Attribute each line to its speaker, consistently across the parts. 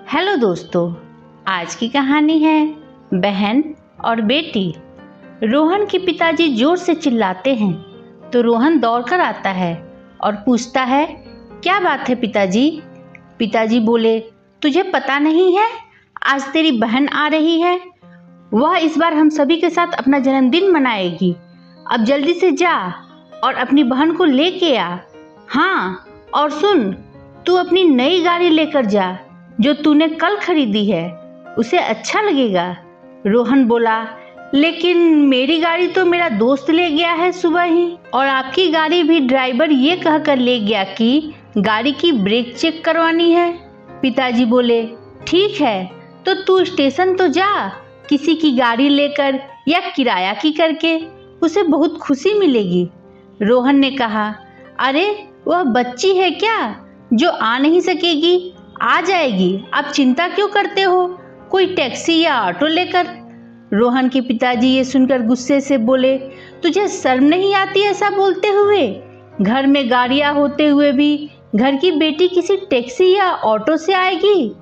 Speaker 1: Hello दोस्तों, आज की कहानी है बहन और बेटी। रोहन के पिताजी जोर से चिल्लाते हैं तो रोहन दौड़कर आता है और पूछता है, क्या बात है पिताजी? पिताजी बोले, तुझे पता नहीं है, आज तेरी बहन आ रही है। वह इस बार हम सभी के साथ अपना जन्मदिन मनाएगी। अब जल्दी से जा और अपनी बहन को लेके आ। हाँ, और सुन, तू अपनी नई गाड़ी लेकर जा जो तूने कल खरीदी है, उसे अच्छा लगेगा। रोहन बोला, लेकिन मेरी गाड़ी तो मेरा दोस्त ले गया है सुबह ही, और आपकी गाड़ी भी ड्राइवर ये कहकर ले गया कि गाड़ी की ब्रेक चेक करवानी है। पिताजी बोले, ठीक है, तो तू स्टेशन तो जा किसी की गाड़ी लेकर या किराया की करके, उसे बहुत खुशी मिलेगी। रोहन ने कहा, अरे वह बच्ची है क्या जो आ नहीं सकेगी? आ जाएगी, आप चिंता क्यों करते हो? कोई टैक्सी या ऑटो लेकर। रोहन के पिताजी ये सुनकर गुस्से से बोले, तुझे शर्म नहीं आती ऐसा बोलते हुए? घर में गाड़ियां होते हुए भी घर की बेटी किसी टैक्सी या ऑटो से आएगी?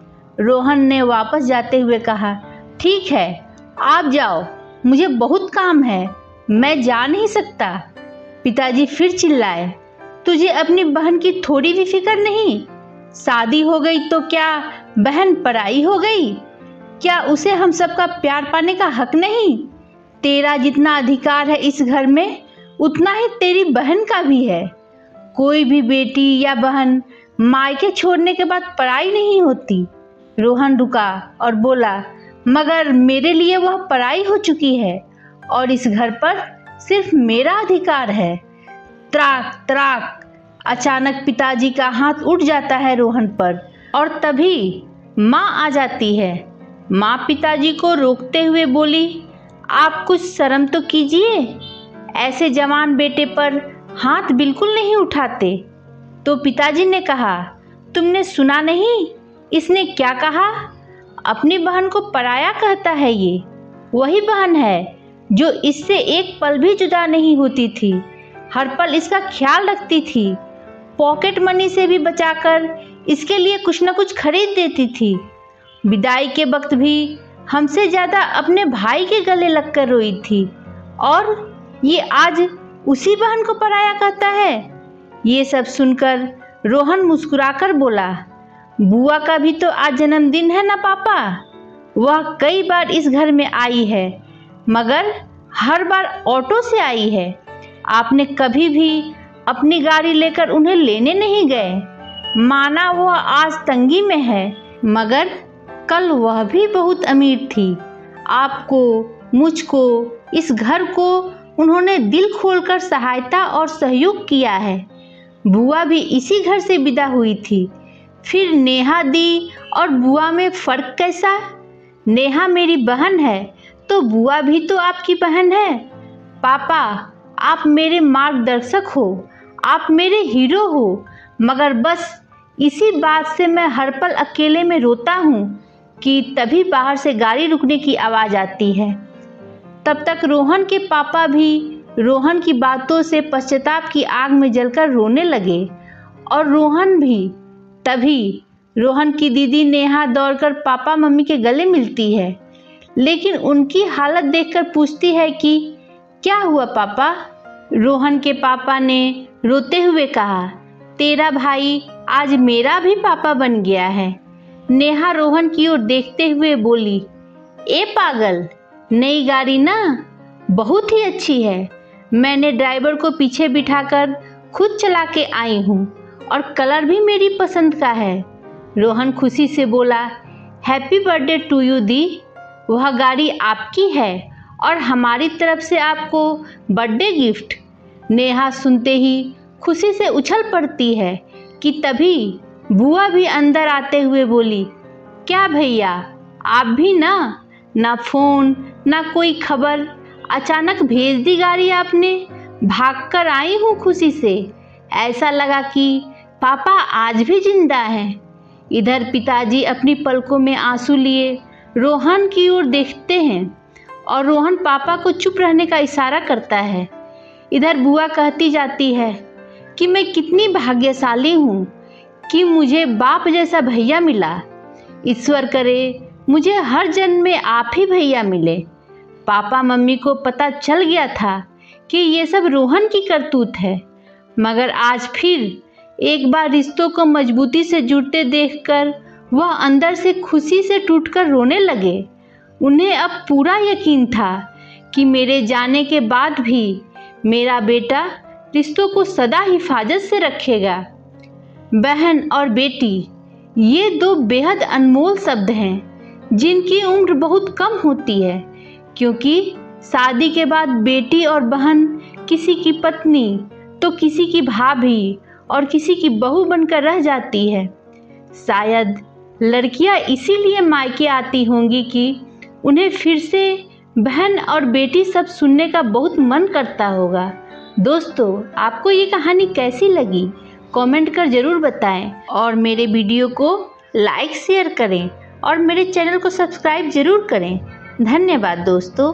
Speaker 1: रोहन ने वापस जाते हुए कहा, ठीक है, आप जाओ, मुझे बहुत काम है, मैं जा नहीं सकता। पिताजी फिर चिल्लाए, तुझे अपनी बहन की थोड़ी भी फिक्र नहीं? शादी हो गई तो क्या बहन पराई हो गई? क्या उसे हम सबका प्यार पाने का हक नहीं? तेरा जितना अधिकार है इस घर में, उतना ही तेरी बहन का भी है। कोई भी बेटी या बहन मायके छोड़ने के बाद पराई नहीं होती। रोहन रुका और बोला, मगर मेरे लिए वह पराई हो चुकी है और इस घर पर सिर्फ मेरा अधिकार है। त्राक त्राक, अचानक पिताजी का हाथ उठ जाता है रोहन पर और तभी माँ आ जाती है। माँ पिताजी को रोकते हुए बोली, आप कुछ शर्म तो कीजिए, ऐसे जवान बेटे पर हाथ बिल्कुल नहीं उठाते। तो पिताजी ने कहा, तुमने सुना नहीं इसने क्या कहा? अपनी बहन को पराया कहता है। ये वही बहन है जो इससे एक पल भी जुदा नहीं होती थी, हर पल इसका ख्याल रखती थी, पॉकेट मनी से भी बचाकर इसके लिए कुछ न कुछ खरीद देती थी। विदाई के वक्त भी हमसे ज़्यादा अपने भाई के गले लगकर रोई थी, और ये आज उसी बहन को पराया कहता है। ये सब सुनकर रोहन मुस्कुराकर बोला, बुआ का भी तो आज जन्मदिन है ना पापा? वह कई बार इस घर में आई है, मगर हर बार ऑटो से आई है। आपने कभी भी अपनी गाड़ी लेकर उन्हें लेने नहीं गए। माना वह आज तंगी में है, मगर कल वह भी बहुत अमीर थी। आपको, मुझको, इस घर को उन्होंने दिल खोलकर सहायता और सहयोग किया है। बुआ भी इसी घर से विदा हुई थी। फिर नेहा दी और बुआ में फ़र्क कैसा? नेहा मेरी बहन है तो बुआ भी तो आपकी बहन है। पापा, आप मेरे मार्गदर्शक हो, आप मेरे हीरो हो, मगर बस इसी बात से मैं हर पल अकेले में रोता हूँ कि तभी बाहर से गाड़ी रुकने की आवाज़ आती है। तब तक रोहन के पापा भी रोहन की बातों से पश्चाताप की आग में जलकर रोने लगे, और रोहन भी। तभी रोहन की दीदी नेहा दौड़कर पापा मम्मी के गले मिलती है, लेकिन उनकी हालत देखकर पूछती है कि क्या हुआ पापा? रोहन के पापा ने रोते हुए कहा, तेरा भाई आज मेरा भी पापा बन गया है। नेहा रोहन की ओर देखते हुए बोली, ए पागल, नई गाड़ी ना बहुत ही अच्छी है। मैंने ड्राइवर को पीछे बिठाकर खुद चला के आई हूँ, और कलर भी मेरी पसंद का है। रोहन खुशी से बोला, हैप्पी बर्थडे टू यू दी। वह गाड़ी आपकी है और हमारी तरफ से आपको बर्थडे गिफ्ट। नेहा सुनते ही खुशी से उछल पड़ती है कि तभी बुआ भी अंदर आते हुए बोली, क्या भैया, आप भी ना फ़ोन ना कोई खबर, अचानक भेज दी गाड़ी आपने। भागकर आई हूँ खुशी से, ऐसा लगा कि पापा आज भी जिंदा हैं। इधर पिताजी अपनी पलकों में आंसू लिए रोहन की ओर देखते हैं, और रोहन पापा को चुप रहने का इशारा करता है। इधर बुआ कहती जाती है कि मैं कितनी भाग्यशाली हूँ कि मुझे बाप जैसा भैया मिला। ईश्वर करे मुझे हर जन्म में आप ही भैया मिले। पापा मम्मी को पता चल गया था कि ये सब रोहन की करतूत है, मगर आज फिर एक बार रिश्तों को मजबूती से जुड़ते देखकर वह अंदर से खुशी से टूटकर रोने लगे। उन्हें अब पूरा यकीन था कि मेरे जाने के बाद भी मेरा बेटा रिश्तों को सदा हिफाजत से रखेगा। बहन और बेटी ये दो बेहद अनमोल शब्द हैं जिनकी उम्र बहुत कम होती है, क्योंकि शादी के बाद बेटी और बहन किसी की पत्नी तो किसी की भाभी और किसी की बहू बनकर रह जाती है। शायद लड़कियां इसीलिए मायके आती होंगी कि उन्हें फिर से बहन और बेटी सब सुनने का बहुत मन करता होगा। दोस्तों, आपको ये कहानी कैसी लगी कमेंट कर ज़रूर बताएं और मेरे वीडियो को लाइक शेयर करें और मेरे चैनल को सब्सक्राइब ज़रूर करें। धन्यवाद दोस्तों।